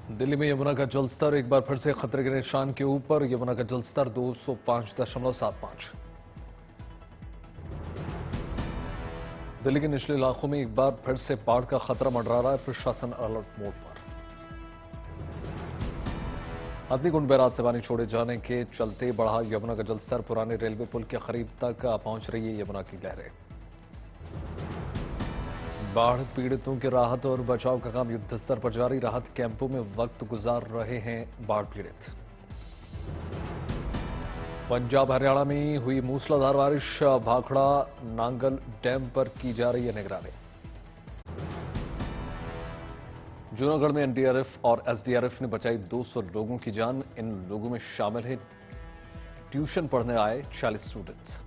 दिल्ली में यमुना का जलस्तर एक बार फिर से खतरे के निशान के ऊपर। यमुना का जलस्तर 205.75। दिल्ली के निचले इलाकों में एक बार फिर से बाढ़ का खतरा मंडरा रहा है। प्रशासन अलर्ट मोड पर। हथनीकुंड बैराज से पानी छोड़े जाने के चलते बढ़ा यमुना का जलस्तर। पुराने रेलवे पुल के करीब तक पहुंच रही है यमुना की लहरें। बाढ़ पीड़ितों की राहत और बचाव का काम युद्ध स्तर पर जारी। राहत कैंपों में वक्त गुजार रहे हैं बाढ़ पीड़ित। पंजाब हरियाणा में हुई मूसलाधार बारिश। भाखड़ा नांगल डैम पर की जा रही है निगरानी। जूनागढ़ में एनडीआरएफ और एसडीआरएफ ने बचाई 200 लोगों की जान। इन लोगों में शामिल हैं ट्यूशन पढ़ने आए 40 स्टूडेंट्स।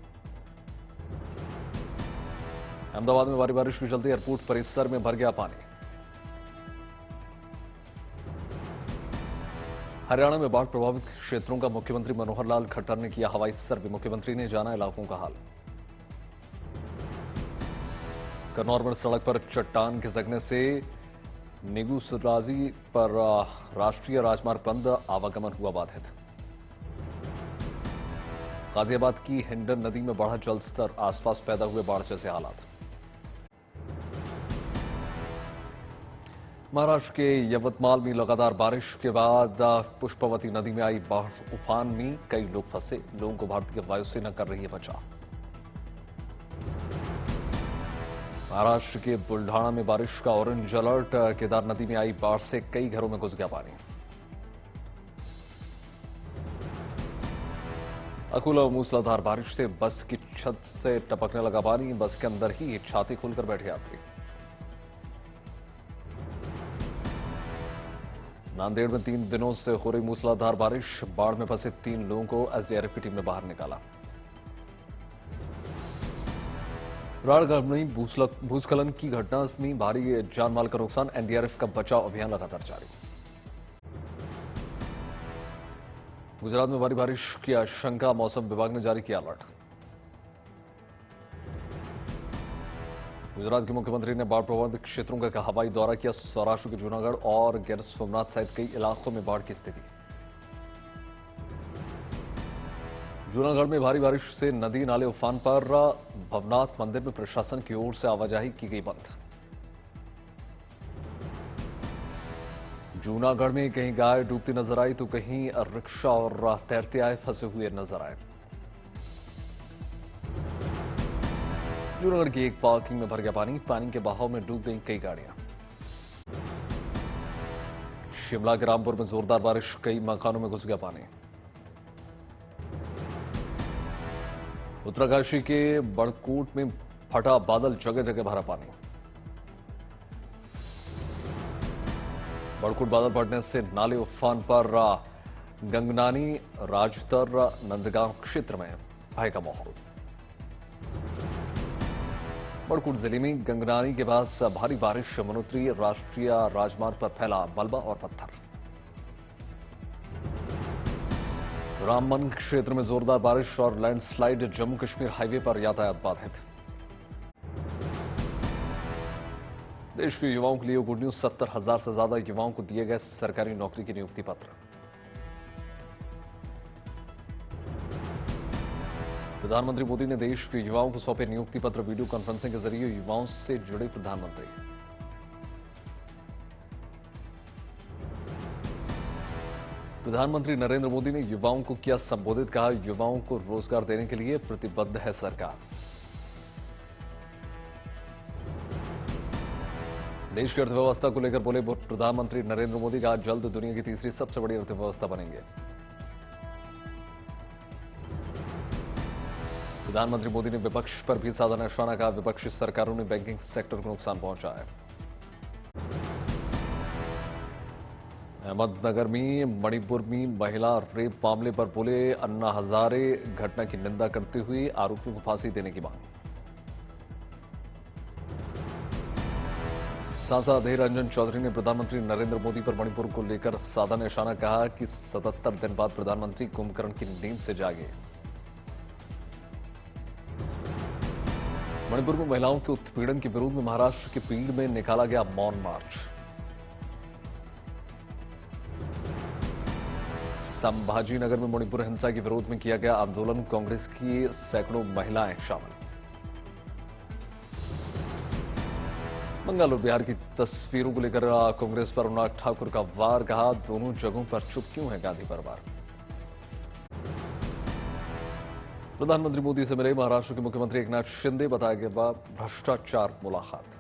अहमदाबाद में भारी बारिश के चलते एयरपोर्ट परिसर में भर गया पानी। हरियाणा में बाढ़ प्रभावित क्षेत्रों का मुख्यमंत्री मनोहर लाल खट्टर ने किया हवाई सर्वे। मुख्यमंत्री ने जाना इलाकों का हाल। कन्नौर में सड़क पर चट्टान खिसकने से निगुसराजी पर राष्ट्रीय राजमार्ग बंद। आवागमन हुआ बाधित। गाजियाबाद की हिंडन नदी में बढ़ा जलस्तर। आसपास पैदा हुए बाढ़ जैसे हालात। महाराष्ट्र के यवतमाल में लगातार बारिश के बाद पुष्पवती नदी में आई बाढ़। उफान में कई लोग फंसे। लोगों को भारतीय वायुसेना कर रही है बचाव। महाराष्ट्र के बुल्ढाना में बारिश का ऑरेंज अलर्ट। केदार नदी में आई बाढ़ से कई घरों में घुस गया पानी। अकोला में मूसलाधार बारिश से बस की छत से टपकने लगा पानी। बस के अंदर ही छाती खोलकर बैठे यात्री। नांदेड़ में 3 दिनों से हो रही मूसलाधार बारिश। बाढ़ में फंसे 3 लोगों को एसडीआरएफ की टीम ने बाहर निकाला। राजगढ़ में भूस्खलन की घटना में भारी जानमाल का नुकसान। एनडीआरएफ का बचाव अभियान लगातार जारी। गुजरात में भारी बारिश की आशंका। मौसम विभाग ने जारी किया अलर्ट। गुजरात के मुख्यमंत्री ने बाढ़ प्रभावित क्षेत्रों का हवाई दौरा किया। सौराष्ट्र के जूनागढ़ और गिर सोमनाथ सहित कई इलाकों में बाढ़ की स्थिति। जूनागढ़ में भारी बारिश से नदी नाले उफान पर। भवनाथ मंदिर में प्रशासन की ओर से आवाजाही की गई बंद। जूनागढ़ में कहीं गाय डूबती नजर आई तो कहीं रिक्शा और तैरते आए फंसे हुए नजर आए। जूनागढ़ की एक पार्किंग में भर गया पानी। पानी के बहाव में डूब गई कई गाड़ियां। शिमला के रामपुर में जोरदार बारिश। कई मकानों में घुस गया पानी। उत्तरकाशी के बड़कोट में फटा बादल। जगह जगह भरा पानी। बड़कोट बादल फटने से नाले उफान पर। गंगनानी राजतर नंदगांव क्षेत्र में भय का माहौल। बड़कोट जिले में गंगनानी के पास भारी बारिश। यमुनोत्री राष्ट्रीय राजमार्ग पर फैला मलबा और पत्थर। रामबन क्षेत्र में जोरदार बारिश और लैंडस्लाइड। जम्मू कश्मीर हाईवे पर यातायात बाधित। देश के युवाओं के लिए गुड न्यूज। 70,000 से ज्यादा युवाओं को दिए गए सरकारी नौकरी के नियुक्ति पत्र। प्रधानमंत्री मोदी ने देश के युवाओं को सौंपे नियुक्ति पत्र। वीडियो कॉन्फ्रेंसिंग के जरिए युवाओं से जुड़े प्रधानमंत्री। प्रधानमंत्री नरेंद्र मोदी ने युवाओं को किया संबोधित। कहा, युवाओं को रोजगार देने के लिए प्रतिबद्ध है सरकार। देश की अर्थव्यवस्था को लेकर बोले प्रधानमंत्री नरेंद्र मोदी। कहा, जल्द दुनिया की तीसरी सबसे बड़ी अर्थव्यवस्था बनेंगे। प्रधानमंत्री मोदी ने विपक्ष पर भी साधा निशाना। कहा, विपक्षी सरकारों ने बैंकिंग सेक्टर को नुकसान पहुंचाया। अहमदनगर में मणिपुर में महिला रेप मामले पर बोले अन्ना हजारे। घटना की निंदा करते हुए आरोपियों को फांसी देने की मांग। सांसद अधीर रंजन चौधरी ने प्रधानमंत्री नरेंद्र मोदी पर मणिपुर को लेकर साधा निशाना। कहा कि 77 दिन बाद प्रधानमंत्री कुंभकर्ण की नींद से जागे। मणिपुर में महिलाओं के उत्पीड़न के विरोध में महाराष्ट्र के पीड़ में निकाला गया मौन मार्च। संभाजी नगर में मणिपुर हिंसा के विरोध में किया गया आंदोलन, कांग्रेस की सैकड़ों महिलाएं शामिल। बंगाल और बिहार की तस्वीरों को लेकर कांग्रेस पर अनुराग ठाकुर का वार, कहा दोनों जगहों पर चुप क्यों है गांधी परिवार। प्रधानमंत्री मोदी से मिले महाराष्ट्र के मुख्यमंत्री एकनाथ शिंदे, बताया गया भ्रष्टाचार मुलाकात।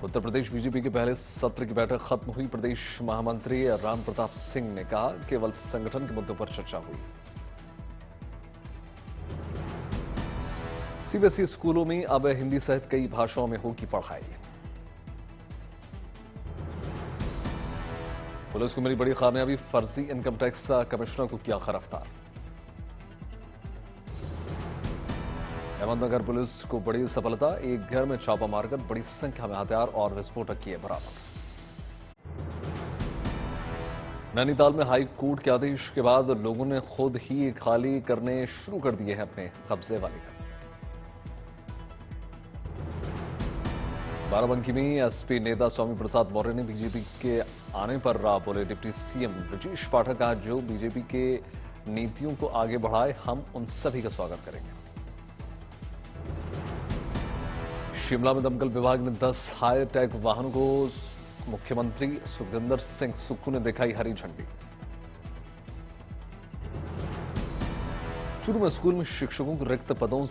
उत्तर प्रदेश बीजेपी के पहले सत्र की बैठक खत्म हुई, प्रदेश महामंत्री राम प्रताप सिंह ने कहा केवल संगठन के मुद्दों पर चर्चा हुई। सीबीएसई स्कूलों में अब हिंदी सहित कई भाषाओं में होगी पढ़ाई। पुलिस को मिली बड़ी कामयाबी, फर्जी इनकम टैक्स कमिश्नर को किया गिरफ्तार। अहमदनगर पुलिस को बड़ी सफलता, एक घर में छापा मारकर बड़ी संख्या में हथियार और विस्फोटक किए बरामद। नैनीताल में हाई कोर्ट के आदेश के बाद लोगों ने खुद ही खाली करने शुरू कर दिए हैं अपने कब्जे वाले घर। बाराबंकी में एसपी नेता स्वामी प्रसाद मौर्य ने बीजेपी के आने पर बोले डिप्टी सीएम ब्रजेश पाठक, आज जो बीजेपी के नीतियों को आगे बढ़ाए हम उन सभी का स्वागत करेंगे। शिमला में दमकल विभाग ने 10 हाईटेक वाहनों को मुख्यमंत्री सुखविंदर सिंह सुक्खू ने दिखाई हरी झंडी। शुरू में स्कूल में शिक्षकों के रिक्त पदों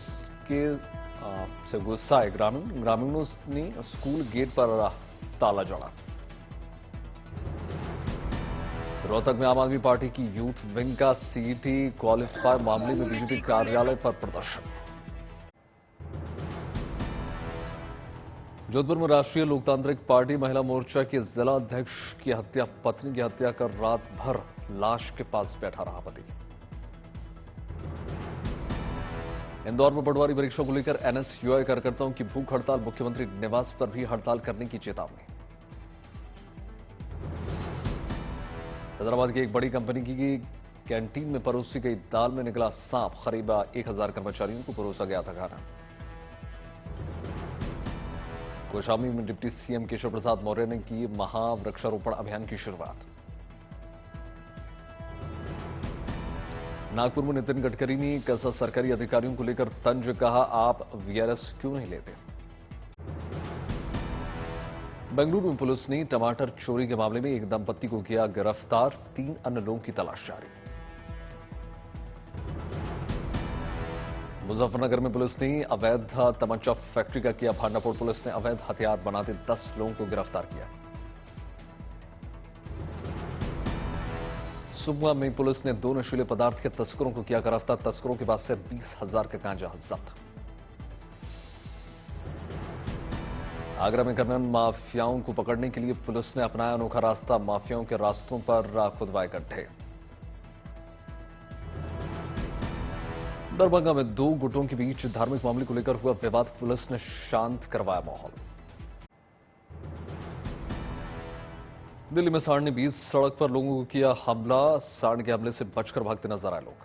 से गुस्साए ग्रामीणों ने स्कूल गेट पर ताला जड़ा। रोहतक में आम आदमी पार्टी की यूथ विंग का सीईटी क्वालिफायर मामले में बीजेपी कार्यालय पर प्रदर्शन। जोधपुर में राष्ट्रीय लोकतांत्रिक पार्टी महिला मोर्चा के जिला अध्यक्ष की हत्या, पत्नी की हत्या कर रात भर लाश के पास बैठा रहा पति। इंदौर में पटवारी परीक्षा को लेकर एनएसयूआई कार्यकर्ताओं की भूख हड़ताल, मुख्यमंत्री निवास पर भी हड़ताल करने की चेतावनी। हैदराबाद की एक बड़ी कंपनी की कैंटीन में परोसी गई दाल में निकला सांप, करीब 1000 कर्मचारियों को परोसा गया था खाना। कौशाम्बी में डिप्टी सीएम केशव प्रसाद मौर्य ने की महावृक्षारोपण अभियान की शुरुआत। नागपुर में नितिन गडकरी ने कैसा सरकारी अधिकारियों को लेकर तंज, कहा आप वीआरएस क्यों नहीं लेते। बेंगलुरु में पुलिस ने टमाटर चोरी के मामले में एक दंपति को किया गिरफ्तार, 3 अन्य लोगों की तलाश जारी। मुजफ्फरनगर में पुलिस ने अवैध तमंचा फैक्ट्री का किया भांडाफोड़, पुलिस ने अवैध हथियार बनाते 10 लोगों को गिरफ्तार किया। सुकमा में पुलिस ने 2 नशीले पदार्थ के तस्करों को किया गिरफ्तार, तस्करों के पास से 20,000 का गांजा जब्त। आगरा में खनन माफियाओं को पकड़ने के लिए पुलिस ने अपनाया अनोखा रास्ता, माफियाओं के रास्तों पर खुदवाए गड्ढे। दरभंगा में 2 गुटों के बीच धार्मिक मामले को लेकर हुआ विवाद, पुलिस ने शांत करवाया माहौल। दिल्ली में सांड ने 20 सड़क पर लोगों को किया हमला, सांड के हमले से बचकर भागते नजर आए लोग।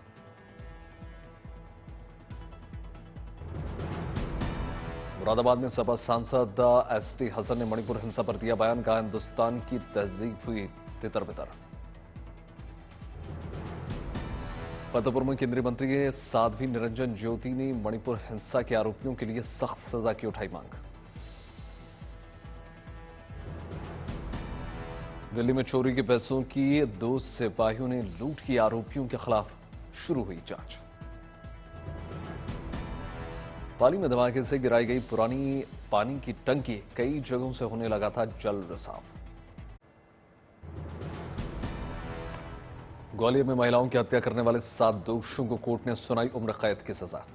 मुरादाबाद में सपा सांसद एसटी हसन ने मणिपुर हिंसा पर दिया बयान, कहा हिंदुस्तान की तहजीब हुई तितर बितर। फतेहपुर में केंद्रीय मंत्री साध्वी निरंजन ज्योति ने मणिपुर हिंसा के आरोपियों के लिए सख्त सजा की उठाई मांग। दिल्ली में चोरी के पैसों की 2 सिपाहियों ने लूट की, आरोपियों के खिलाफ शुरू हुई जांच। पाली में धमाके से गिराई गई पुरानी पानी की टंकी, कई जगहों से होने लगा था जल रिसाव। ग्वालियर में महिलाओं की हत्या करने वाले 7 दोषियों को कोर्ट ने सुनाई उम्र कैद की सजा।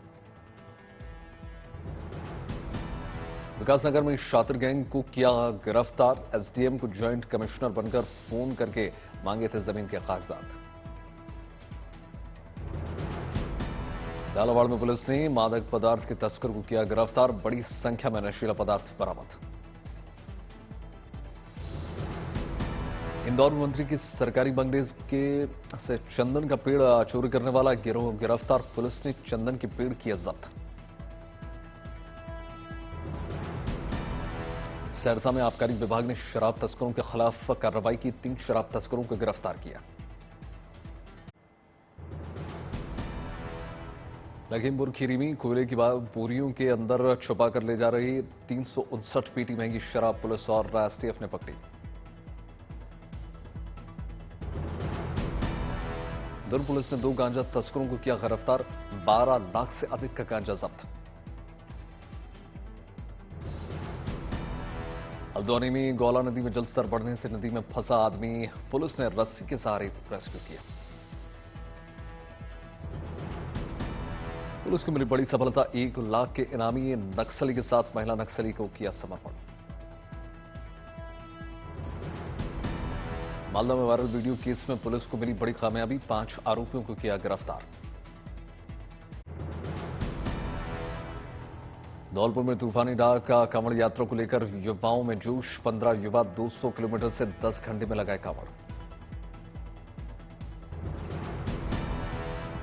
विकासनगर में शातिर गैंग को किया गिरफ्तार, एसडीएम को ज्वाइंट कमिश्नर बनकर फोन करके मांगे थे जमीन के कागजात। झालावाड़ में पुलिस ने मादक पदार्थ के तस्कर को किया गिरफ्तार, बड़ी संख्या में नशीला पदार्थ बरामद। इंदौर में मंत्री की सरकारी बंगले से चंदन का पेड़ चोरी करने वाला गिरोह गिरफ्तार, पुलिस ने चंदन के पेड़ किया जब्त। सहरसा में आबकारी विभाग ने शराब तस्करों के खिलाफ कार्रवाई की। 3 शराब तस्करों को गिरफ्तार किया। लखीमपुर खीरी में कोयले की बोरियों के अंदर छुपा कर ले जा रही 359 पेटी महंगी शराब पुलिस और एसटीएफ ने पकड़ी। दुर्ग पुलिस ने 2 गांजा तस्करों को किया गिरफ्तार। 12 लाख से अधिक का गांजा जब्त। हल्द्वानी में गौला नदी में जलस्तर बढ़ने से नदी में फंसा आदमी पुलिस ने रस्सी के सहारे रेस्क्यू किया। पुलिस को मिली बड़ी सफलता। 1 लाख के इनामी नक्सली के साथ महिला नक्सली को किया समर्पण। मालदा में वायरल वीडियो केस में पुलिस को मिली बड़ी कामयाबी। 5 आरोपियों को किया गिरफ्तार। धौलपुर में तूफानी डाक कांवड़ यात्रा को लेकर युवाओं में जोश। 15 युवा 200 किलोमीटर से 10 घंटे में लगाए कांवड़।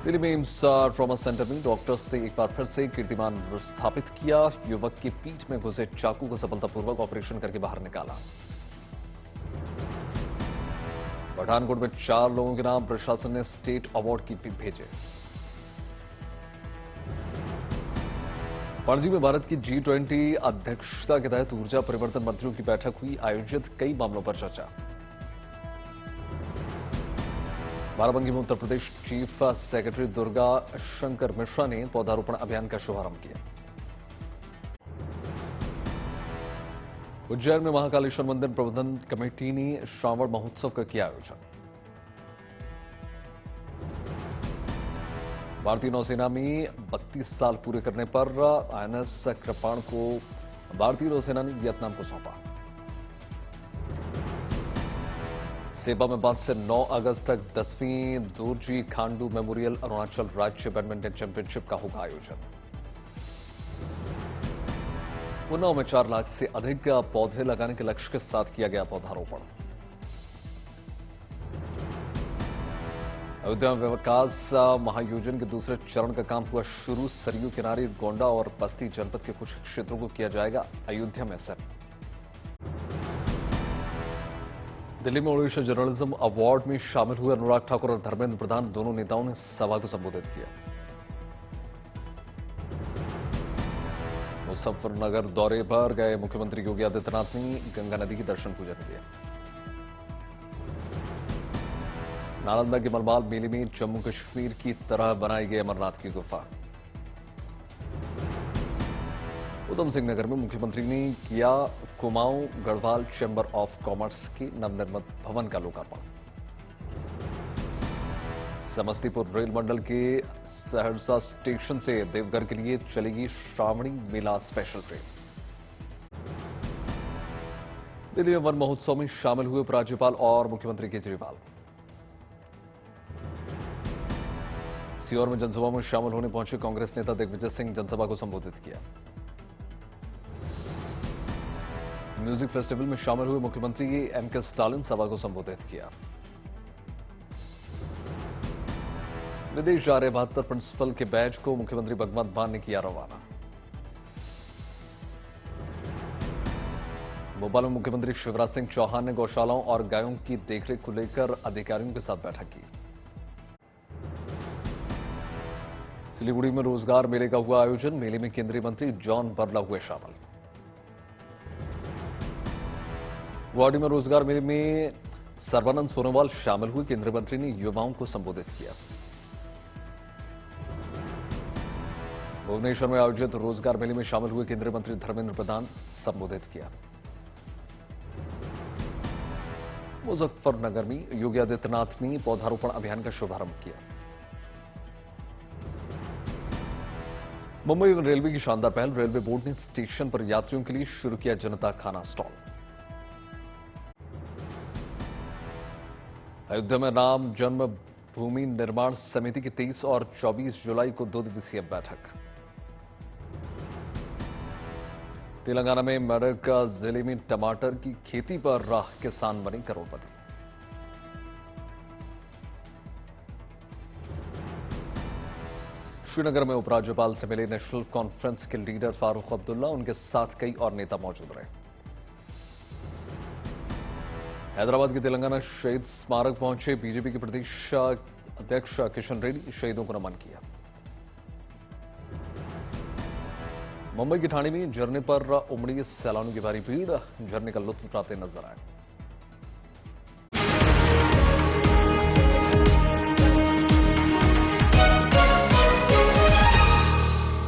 दिल्ली में एम्स ट्रॉमा सेंटर में डॉक्टर्स ने एक बार फिर से कीर्तिमान स्थापित किया। युवक की पीठ में घुसे चाकू को सफलतापूर्वक ऑपरेशन करके बाहर निकाला। पठानकोट में 4 लोगों के नाम प्रशासन ने स्टेट अवार्ड की भेजे। पणजी में भारत की G20 अध्यक्षता के तहत ऊर्जा परिवर्तन मंत्रियों की बैठक हुई। आयोजित कई मामलों पर चर्चा। बाराबंकी में उत्तर प्रदेश चीफ सेक्रेटरी दुर्गा शंकर मिश्रा ने पौधारोपण अभियान का शुभारंभ किया। उज्जैन में महाकालेश्वर मंदिर प्रबंधन कमेटी ने श्रावण महोत्सव का किया आयोजन। भारतीय नौसेना में 32 साल पूरे करने पर INS कृपाण को भारतीय नौसेना ने वियतनाम को सौंपा। सेबा में 5 से 9 अगस्त तक 10वीं दोरजी खांडू मेमोरियल अरुणाचल राज्य बैडमिंटन चैंपियनशिप का होगा आयोजन। उन्नाव में 4 लाख से अधिक पौधे लगाने के लक्ष्य के साथ किया गया पौधारोपण। अयोध्या में विकास महायोजन के दूसरे चरण का काम हुआ शुरू। सरयू किनारे गोंडा और बस्ती जनपद के कुछ क्षेत्रों को किया जाएगा अयोध्या में सेट। दिल्ली में ओडिशा जर्नलिज्म अवार्ड में शामिल हुए अनुराग ठाकुर और धर्मेंद्र प्रधान दोनों नेताओं ने सभा को संबोधित किया। मुजफ्फरनगर दौरे पर गए मुख्यमंत्री योगी आदित्यनाथ ने गंगा नदी की दर्शन पूजन किया। नालंदा के मलबाल मेले में जम्मू कश्मीर की तरह बनाई गई अमरनाथ की गुफा। उधम सिंह नगर में मुख्यमंत्री ने किया Kumaon Garhwal chamber of commerce के नवनिर्मित भवन का लोकार्पण। समस्तीपुर रेल मंडल के सहरसा स्टेशन से देवघर के लिए चलेगी श्रावणी मेला स्पेशल ट्रेन। दिल्ली में वन महोत्सव में शामिल हुए उपराज्यपाल और मुख्यमंत्री केजरीवाल। सीहोर में जनसभा में शामिल होने पहुंचे कांग्रेस नेता दिग्विजय सिंह जनसभा को संबोधित किया। म्यूजिक फेस्टिवल में शामिल हुए मुख्यमंत्री एमके स्टालिन सभा को संबोधित किया। विदेश जा रहे 72 प्रिंसिपल के बैच को मुख्यमंत्री भगवंत मान ने किया रवाना। भोपाल में मुख्यमंत्री शिवराज सिंह चौहान ने गौशालाओं और गायों की देखरेख को लेकर अधिकारियों के साथ बैठक की। सिलीगुड़ी में रोजगार मेले का हुआ आयोजन। मेले में केंद्रीय मंत्री जॉन बरला हुए शामिल। गुवाहाटी में रोजगार मेले में सर्बानंद सोनोवाल शामिल हुए। केंद्रीय मंत्री ने युवाओं को संबोधित किया। भुवनेश्वर में आयोजित रोजगार मेले में शामिल हुए केंद्रीय मंत्री धर्मेंद्र प्रधान संबोधित किया। मुजफ्फरनगर में योगी आदित्यनाथ ने पौधारोपण अभियान का शुभारंभ किया। मुंबई में रेलवे की शानदार पहल। रेलवे बोर्ड ने स्टेशन पर यात्रियों के लिए शुरू किया जनता खाना स्टॉल। अयोध्या में राम जन्मभूमि निर्माण समिति की 23 और 24 जुलाई को 2 दिवसीय बैठक। तेलंगाना में मेरठ जिले में टमाटर की खेती पर किसान बने करोड़पति। श्रीनगर में उपराज्यपाल से मिले नेशनल कॉन्फ्रेंस के लीडर फारूक अब्दुल्ला। उनके साथ कई और नेता मौजूद रहे। हैदराबाद के तेलंगाना शहीद स्मारक पहुंचे बीजेपी के प्रदेश अध्यक्ष किशन रेड्डी, शहीदों को नमन किया। मुंबई की ठाणे में झरने पर उमड़ी सैलानियों की भारी भीड़, झरने का लुत्फ उठाते नजर आए।